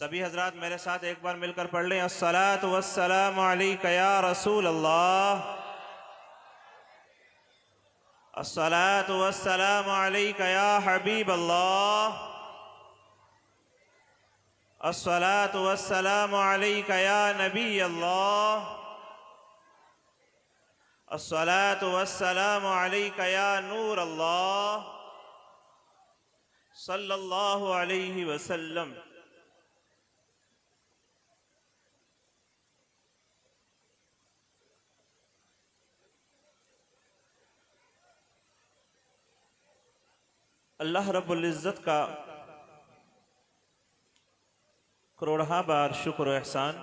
सभी हजरात मेरे साथ एक बार मिलकर पढ़ लें, अस्सलातु वस्सलामु अलैका या रसूल अल्लाह, अस्सलातु वस्सलामु अलैका या हबीब अल्लाह, अस्सलातु वस्सलामु अलैका या नबी अल्लाह, अस्सलातु वस्सलामु अलैका या नूर अल्लाह सल्लल्लाहु अलैहि वसल्लम। अल्लाह रब्बुल इज़्ज़त का करोड़हा बार शुक्र एहसान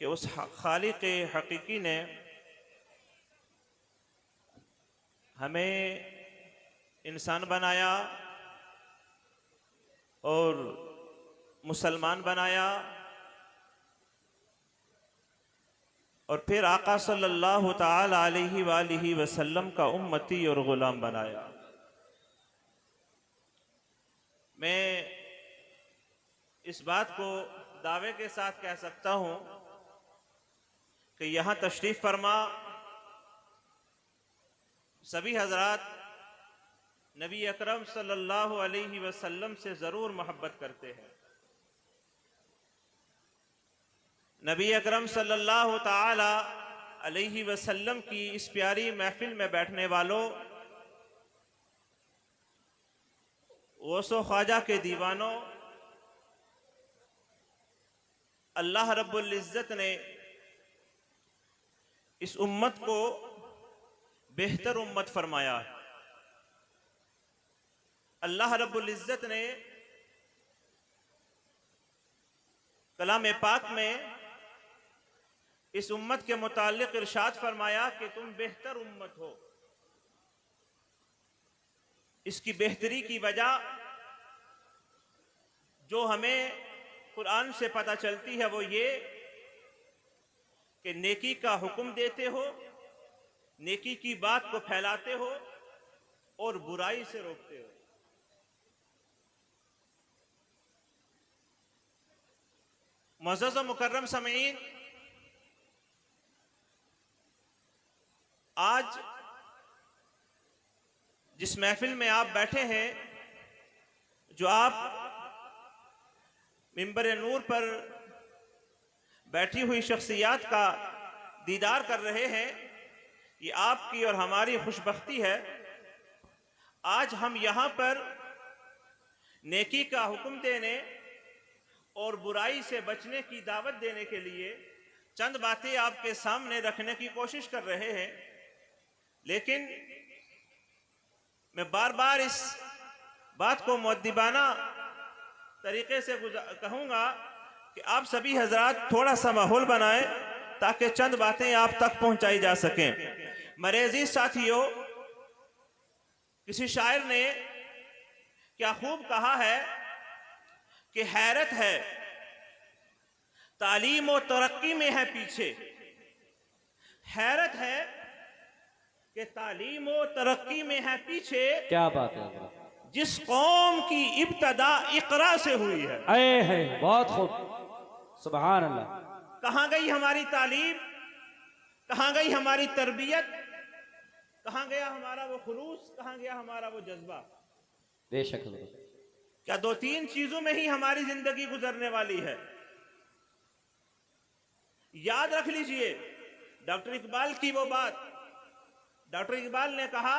कि उस खालिक हकीकी ने हमें इंसान बनाया और मुसलमान बनाया और फिर आका सल्लल्लाहु ताला अलैहि वसल्लम का उम्मती और ग़ुलाम बनाया। मैं इस बात को दावे के साथ कह सकता हूं कि यहाँ तशरीफ फरमा सभी हजरात नबी अकरम सल्लल्लाहु अलैहि वसल्लम से ज़रूर मोहब्बत करते हैं। नबी अकरम सल्लल्लाहु ताला अलैहि वसल्लम की इस प्यारी महफिल में बैठने वालों, गौसो ख्वाजा के दीवानों, अल्लाह रब्बुल इज़्ज़त ने इस उम्मत को बेहतर उम्मत फरमाया। अल्लाह रब्बुल इज़्ज़त ने कलाम पाक में इस उम्मत के मुताल्लिक़ इरशाद फरमाया कि तुम बेहतर उम्मत हो। इसकी बेहतरी की वजह जो हमें कुरान से पता चलती है वो ये कि नेकी का हुक्म देते हो, नेकी की बात को फैलाते हो और बुराई से रोकते हो। मुअज़्ज़ज़ व मुकर्रम समीईन, आज जिस महफिल में आप बैठे हैं, जो आप मिंबर नूर पर बैठी हुई शख्सियात का दीदार कर रहे हैं, ये आपकी और हमारी खुशबख्ती है। आज हम यहाँ पर नेकी का हुक्म देने और बुराई से बचने की दावत देने के लिए चंद बातें आपके सामने रखने की कोशिश कर रहे हैं, लेकिन मैं बार बार इस बात को मुअद्दिबाना तरीके से कहूँगा कि आप सभी हजरात थोड़ा सा माहौल बनाएं ताकि चंद बातें आप तक पहुँचाई जा सकें। मरेज़ी साथियों, किसी शायर ने क्या खूब कहा है कि हैरत है तालीम और तरक्की में है पीछे। हैरत है कि तालीम और तरक्की में है पीछे। क्या बात है। जिस कौम की इब्तदा इक़रा से हुई है। बहुत खूब, सुभान अल्लाह। कहाँ गई हमारी तालीम, कहाँ गई हमारी तरबियत, कहाँ गया हमारा वो खुलूस, कहाँ गया हमारा वो जज्बा। बेशक। क्या दो तीन चीजों में ही हमारी जिंदगी गुजरने वाली है। याद रख लीजिए डॉक्टर इकबाल की वो बात। डॉक्टर इकबाल ने कहा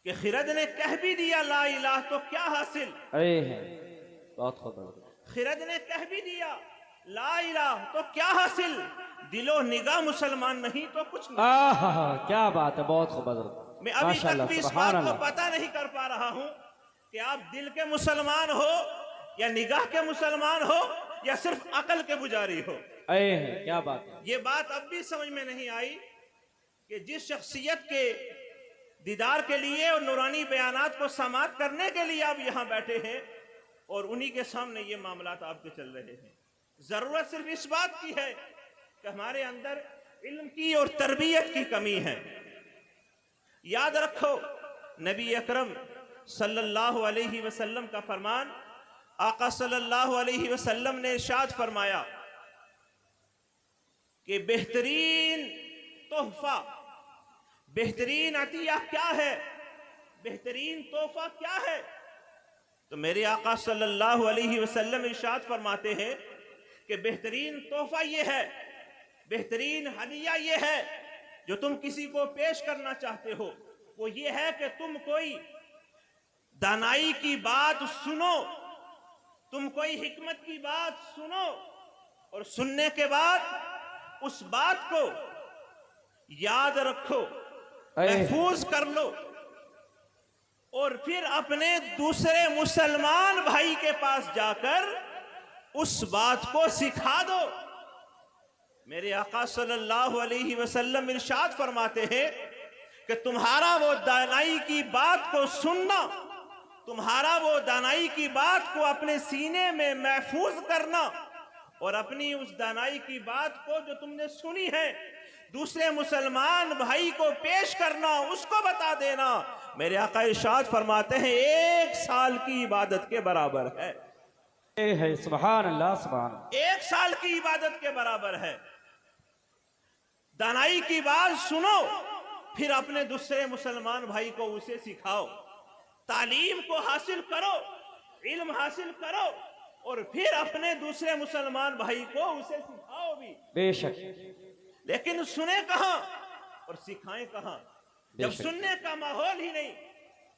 कि खिरद ने कह भी दिया ला इलाह तो क्या हासिल। बहुत खूब। खिरद ने कह भी दिया ला इलाह तो क्या हासिल, दिलो निगाह मुसलमान नहीं तो कुछ नहीं। क्या बात है, बहुत खूब। मैं अभी तक भी इस बात को पता नहीं कर पा रहा हूं कि आप दिल के मुसलमान हो या निगाह के मुसलमान हो या सिर्फ अकल के पुजारी हो। क्या बात है। ये बात अब भी समझ में नहीं आई कि जिस शख्सियत के दीदार के लिए और नूरानी बयानात को समात करने के लिए आप यहाँ बैठे हैं और उन्हीं के सामने ये मामलात आपके चल रहे हैं। जरूरत सिर्फ इस बात की है कि हमारे अंदर इल्म की और तरबियत की कमी है। याद रखो नबी अकरम सल्लल्लाहु अलैहि वसल्लम का फरमान, आका सल्लल्लाहु अलैहि वसल्लम ने इरशाद फरमाया कि बेहतरीन तोहफा, बेहतरीन अतिया क्या है, बेहतरीन तोहफा क्या है? तो मेरे आका सल्लल्लाहु अलैहि वसल्लम इरशाद फरमाते हैं कि बेहतरीन तोहफा ये है, बेहतरीन हदिया ये है जो तुम किसी को पेश करना चाहते हो, वो ये है कि तुम कोई दानाई की बात सुनो, तुम कोई हिकमत की बात सुनो और सुनने के बाद उस बात को याद रखो, महफूज कर लो और फिर अपने दूसरे मुसलमान भाई के पास जाकर उस बात को सिखा दो। मेरे आका सल्लल्लाहु अलैहि वसल्लम इरशाद फरमाते हैं कि तुम्हारा वो दानाई की बात को सुनना, तुम्हारा वो दानाई की बात को अपने सीने में महफूज करना और अपनी उस दानाई की बात को जो तुमने सुनी है दूसरे मुसलमान भाई को पेश करना, उसको बता देना। मेरे आका इरशाद फरमाते हैं 1 साल की इबादत के बराबर है। सुभान अल्लाह, सुभान। 1 साल की इबादत के बराबर है। दानाई की बात सुनो, फिर अपने दूसरे मुसलमान भाई को उसे सिखाओ, तालीम को हासिल करो, इल्म हासिल करो और फिर अपने दूसरे मुसलमान भाई को उसे सिखाओ भी। बेशक। लेकिन सुने कहां और सिखाएं कहां? जब सुनने का माहौल ही नहीं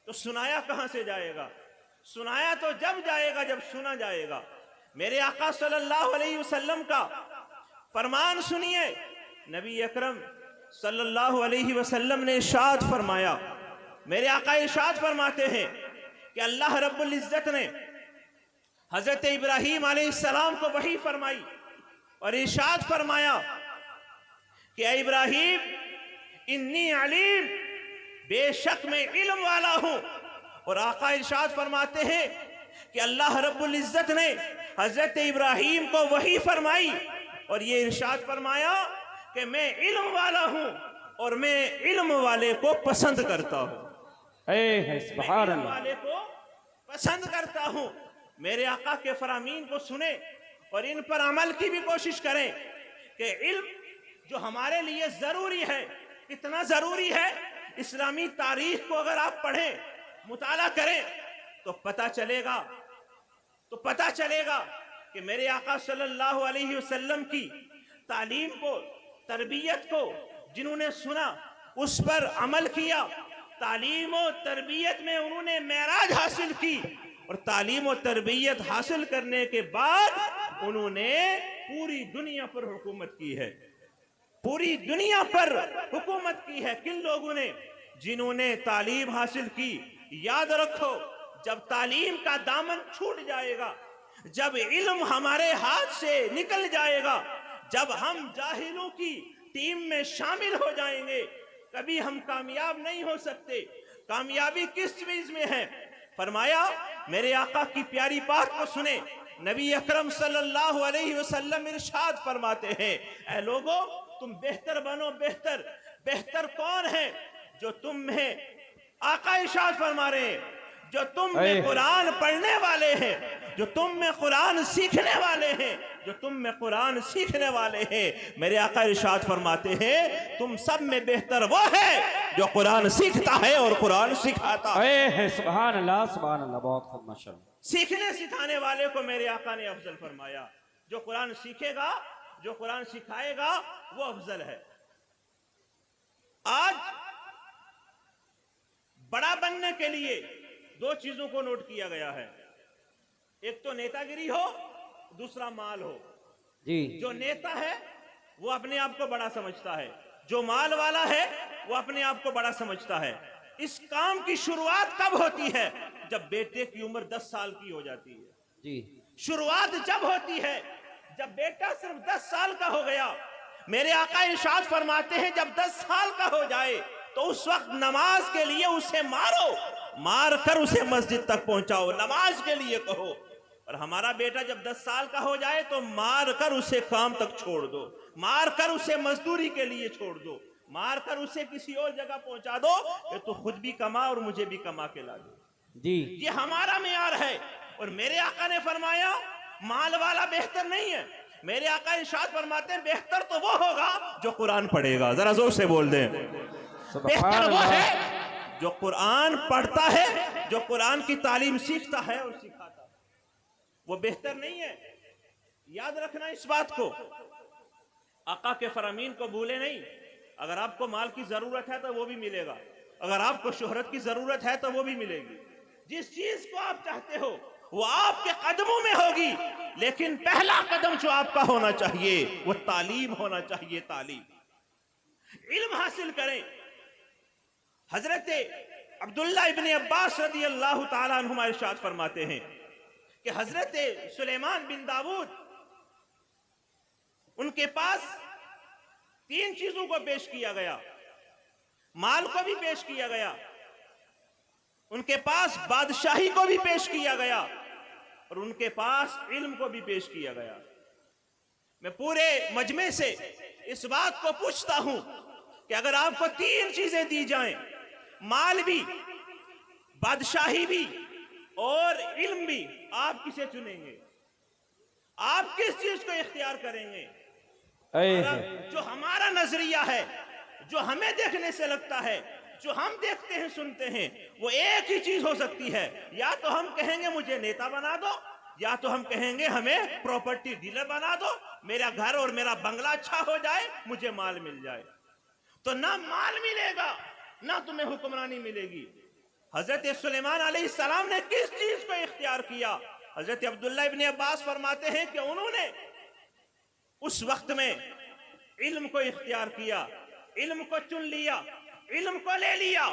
तो सुनाया कहां से जाएगा? सुनाया तो जब जाएगा जब सुना जाएगा। मेरे आका सल्लल्लाहु अलैहि वसल्लम का फरमान सुनिए। नबी अकरम सल्लल्लाहु अलैहि वसल्लम ने इरशाद फरमाया, मेरे आका इरशाद फरमाते हैं कि अल्लाह रब्बुल इज्जत ने हजरत इब्राहीम अलैहिस्सलाम को वही फरमाई और इरशाद फरमाया कि इब्राहीम इन्नी अलीम, बेशक मैं इल्म वाला हूं। और आका इरशाद फरमाते हैं कि अल्लाह रब्बुल इज्जत ने हजरत इब्राहीम को वही फरमाई और ये इरशाद फरमाया कि मैं इल्म वाला हूं और मैं इल्म वाले को पसंद करता हूं। सुभान अल्लाह। वाले को पसंद करता हूं। मेरे आका के फरामीन को सुने और इन पर अमल की भी कोशिश करें कि इल्म जो हमारे लिए जरूरी है, कितना जरूरी है। इस्लामी तारीख को अगर आप पढ़ें, मुताला करें तो पता चलेगा कि मेरे आका सल्लल्लाहु अलैहि वसल्लम की तालीम को, तरबियत को जिन्होंने सुना, उस पर अमल किया, तालीम और तरबियत में उन्होंने मेराज हासिल की और तालीम और तरबियत हासिल करने के बाद उन्होंने पूरी दुनिया पर हुकूमत की है। पूरी दुनिया पर हुकूमत की है। किन लोगों ने? जिन्होंने तालीम हासिल की। याद रखो, जब तालीम का दामन छूट जाएगा, जब इल्म हमारे हाथ से निकल जाएगा, जब हम जाहिलों की टीम में शामिल हो जाएंगे, कभी हम कामयाब नहीं हो सकते। कामयाबी किस चीज में है? फरमाया, मेरे आका की प्यारी बात को सुने। नबी अकरम सल्लल्लाहु अलैहि वसल्लम इरशाद फरमाते हैं, ऐ लोगों, तुम बेहतर बनो। बेहतर कौन है? जो तुम में, आका इरशाद फरमा रहे हैं, जो तुम में कुरान पढ़ने वाले हैं, जो तुम में कुरान सीखने वाले हैं, जो तुम में कुरान सीखने वाले हैं। मेरे आका इरशाद फरमाते हैं, तुम सब में बेहतर वो है जो कुरान सीखता है और कुरान सिखाता है। सुभान अल्लाह, सुभान अल्लाह। बहुत खूब, माशाअल्लाह। सीखने सिखाने वाले को मेरे आका ने अफजल फरमाया। जो कुरान सीखेगा, जो कुरान सिखाएगा, वो अफजल है। आज बड़ा बनने के लिए 2 चीजों को नोट किया गया है। एक तो नेतागिरी हो, दूसरा माल हो। जी। जो नेता है वो अपने आप को बड़ा समझता है, जो माल वाला है वो अपने आप को बड़ा समझता है। इस काम की शुरुआत कब होती है? जब बेटे की उम्र 10 साल की हो जाती है। जी। शुरुआत जब होती है जब बेटा सिर्फ 10 साल का हो गया। मेरे आका इरशाद फरमाते हैं, जब 10 साल का हो जाए तो उस वक्त नमाज के लिए उसे मारो, मार कर उसे मस्जिद तक पहुंचाओ, नमाज के लिए कहो। और हमारा बेटा जब 10 साल का हो जाए तो मार कर उसे काम तक छोड़ दो, मार कर उसे मजदूरी के लिए छोड़ दो, मार कर उसे किसी और जगह पहुंचा दो, तो खुद भी कमा और मुझे भी कमा के ला दो। जी ये हमारा मेयार है। और मेरे आका ने फरमाया माल वाला बेहतर नहीं है। मेरे आका इरशाद फरमाते हैं बेहतर तो वो होगा जो कुरान पढ़ेगा। जरा जोर से बोल दें, बेहतर वो है जो कुरान पढ़ता है, जो कुरान की तालीम सीखता है और सिखाता है, वो बेहतर नहीं है। याद रखना इस बात को, आका के फरामीन को भूले नहीं। अगर आपको माल की जरूरत है तो वो भी मिलेगा, अगर आपको शोहरत की जरूरत है तो वो भी मिलेगी। जिस चीज को आप चाहते हो वो आपके कदमों में होगी, लेकिन पहला कदम जो आपका होना चाहिए वो तालीम होना चाहिए। तालीम, इल्म हासिल करें। हजरत अब्दुल्ला इब्ने अब्बास रदी अल्लाह ताला अन्हुमा इरशाद फरमाते हैं कि हजरत सुलेमान बिन दाऊद, उनके पास 3 चीजों को पेश किया गया। माल को भी पेश किया गया, उनके पास बादशाही को भी पेश किया गया, और उनके पास इल्म को भी पेश किया गया। मैं पूरे मजमे से इस बात को पूछता हूं कि अगर आपको 3 चीजें दी जाएं, माल भी, बादशाही भी और इल्म भी, आप किसे चुनेंगे? आप किस चीज को इख्तियार करेंगे? जो हमारा नजरिया है, जो हमें देखने से लगता है, जो हम देखते हैं सुनते हैं, वो एक ही चीज हो सकती है। या तो हम कहेंगे मुझे नेता बना दो, या तो हम कहेंगे हमें प्रॉपर्टी डीलर बना दो, मेरा घर और मेरा बंगला अच्छा हो जाए, मुझे माल मिल जाए। तो ना माल मिलेगा ना तुम्हें हुक्मरानी मिलेगी। हजरत सुलेमान अलैहिस्सलाम ने किस चीज को इख्तियार किया? हजरत अब्दुल्ला इब्ने अब्बास फरमाते हैं कि उन्होंने उस वक्त में इल्म को इख्तियार किया, इल्म को चुन लिया, इल्म को ले लिया।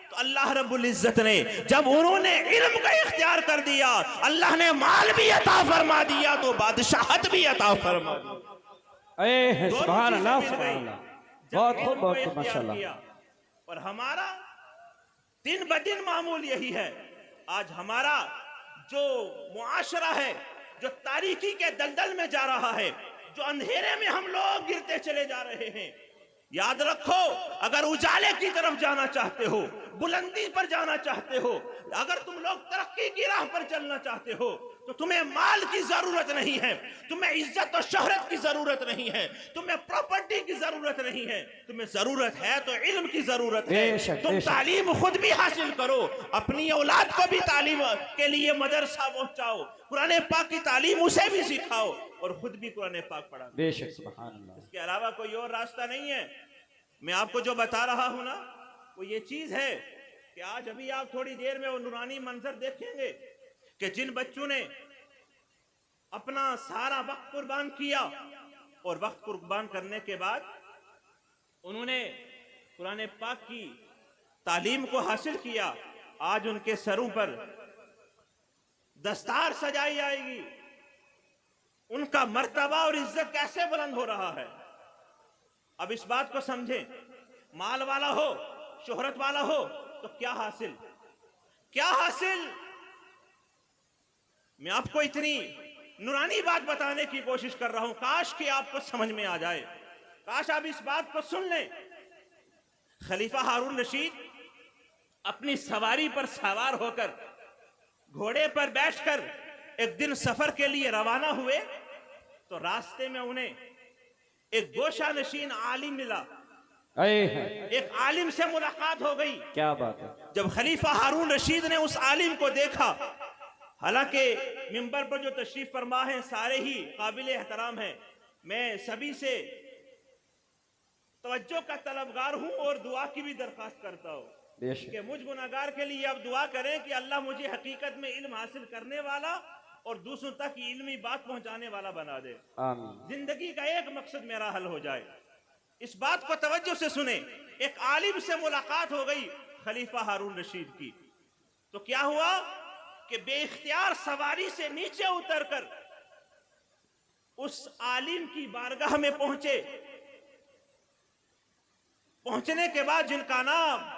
तो अल्लाह रब्बुल इज्जत ने जब उन्होंने इल्म का इख्तियार कर दिया, अल्लाह ने माल भी अता फरमा दिया तो बादशाहत भी अता फरमा दी। सुभान अल्लाह, सुभान अल्लाह, बहुत खूब, बहुत खूब, माशाल्लाह। और हमारा दिन ब दिन मामूल यही है। आज हमारा जो मुआशरा है, जो तारीकी के दलदल में जा रहा है, जो अंधेरे में हम लोग गिरते चले जा रहे हैं, याद रखो, अगर उजाले की तरफ जाना चाहते हो, बुलंदी पर जाना चाहते हो, अगर तुम लोग तरक्की की राह पर चलना चाहते हो, तो तुम्हें माल की जरूरत नहीं है, तुम्हें इज्जत और शोहरत की जरूरत नहीं है, तुम्हें प्रॉपर्टी की जरूरत नहीं है, तुम्हें जरूरत है तो इल्म की जरूरत है। तुम तालीम खुद भी हासिल करो, अपनी औलाद को भी तालीम के लिए मदरसा पहुंचाओ, कुरान पाक की तालीम उसे भी सिखाओ और खुद भी कुरान पाक पढ़ा। बेशक, सुभान अल्लाह। इसके अलावा कोई और रास्ता नहीं है। मैं आपको जो बता रहा हूं ना, वो ये चीज है कि आज अभी आप थोड़ी देर में वो नूरानी मंजर देखेंगे कि जिन बच्चों ने अपना सारा वक्त कुर्बान किया और वक्त कुर्बान करने के बाद उन्होंने कुरान पाक की तालीम को हासिल किया, आज उनके सरों पर दस्तार सजाई जाएगी। उनका मर्तबा और इज्जत कैसे बुलंद हो रहा है। अब इस बात को समझें, माल वाला हो, शोहरत वाला हो, तो क्या हासिल, क्या हासिल। मैं आपको इतनी नूरानी बात बताने की कोशिश कर रहा हूं, काश कि आपको समझ में आ जाए, काश आप इस बात को सुन लें। खलीफा हारून रशीद अपनी सवारी पर सवार होकर, घोड़े पर बैठकर एक दिन सफर के लिए रवाना हुए, तो रास्ते में उन्हें एक गोशा नशीन आलिम मिला। एक आलिम से मुलाकात हो गई। क्या बात है। जब खलीफा हारून रशीद ने उस आलिम को देखा, हालांकि मिंबर पर जो तशरीफ फरमा है सारे ही काबिल एहतराम हैं, मैं सभी से तवज्जो का तलबगार हूं और दुआ की भी दरखास्त करता हूं कि मुझ गुनाहगार के लिए आप दुआ करें कि अल्लाह मुझे हकीकत में इल्म हासिल करने वाला और दूसरों तक इल्मी बात पहुंचाने वाला बना दे। आमीन। जिंदगी का एक मकसद मेरा हल हो जाए। इस बात को तवज्जो से सुने। एक आलिम से मुलाकात हो गई खलीफा हारून रशीद की, तो क्या हुआ कि बेइख्तियार सवारी से नीचे उतरकर उस आलिम की बारगाह में पहुंचे। पहुंचने के बाद, जिनका नाम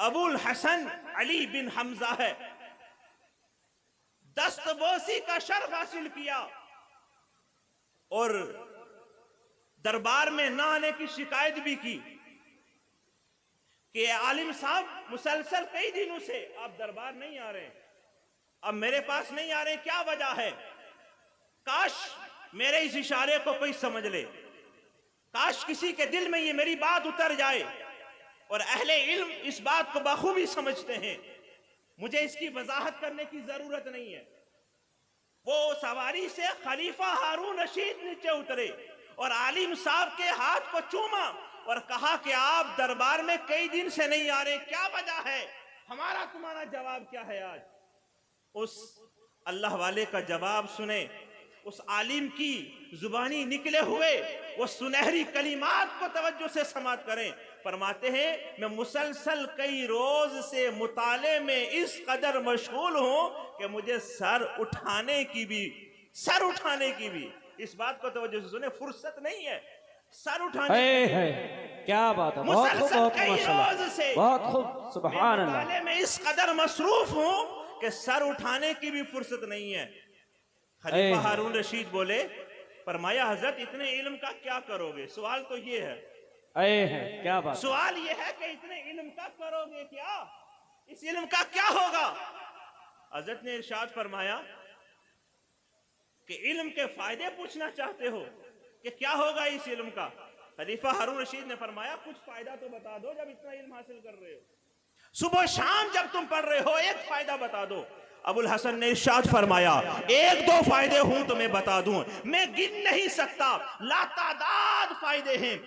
अबुल हसन अली बिन हमजा है, दस्तबोसी का शर्फ हासिल किया और दरबार में न आने की शिकायत भी की। कि आलिम साहब मुसलसल कई दिनों से आप दरबार नहीं आ रहे, अब मेरे पास नहीं आ रहे, क्या वजह है? काश मेरे इस इशारे को कोई समझ ले, काश किसी के दिल में ये मेरी बात उतर जाए। और अहले इल्म इस बात को बखूबी समझते हैं, मुझे इसकी वजाहत करने की जरूरत नहीं है। वो सवारी से खलीफा हारून रशीद नीचे उतरे और आलिम साहब के हाथ को चूमा और कहा कि आप दरबार में कई दिन से नहीं आ रहे, क्या वजह है? हमारा तुम्हारा जवाब क्या है? आज उस अल्लाह वाले का जवाब सुने, उस आलिम की जुबानी निकले हुए वो सुनहरी कलिमात को तवज्जो से समात करें। फरमाते हैं, मैं मुसलसल कई रोज से मुताले में इस कदर मशगूल हूं कि मुझे सर उठाने की भी इस बात को तवज्जो से सुने, फुर्सत नहीं है सर उठाने है। क्या बात है, बहुत खूब, बहुत माशाल्लाह, बहुत खूब, सुभान अल्लाह। मुताले में इस कदर मसरूफ हूं कि सर उठाने की भी फुर्सत नहीं है। खलीफा हारून रशीद बोले, फरमाया हजरत इतने इल्म का क्या करोगे? सवाल तो ये है, क्या बात, सवाल ये है कि इतने इल्म का करोगे क्या? इस इल्म का क्या होगा? हजरत ने इरशाद फरमाया कि इल्म के फायदे पूछना चाहते हो कि क्या होगा इस इल्म का? खलीफा हारून रशीद ने फरमाया, कुछ फायदा तो बता दो जब इतना इल्म हासिल कर रहे हो, सुबह शाम जब तुम पढ़ रहे हो, एक फायदा बता दो। अबुल हसन ने इरशाद फरमाया, एक दो फायदे हूं तुम्हें बता दूं, मैं गिन नहीं सकता, लातादाद फायदे हैं।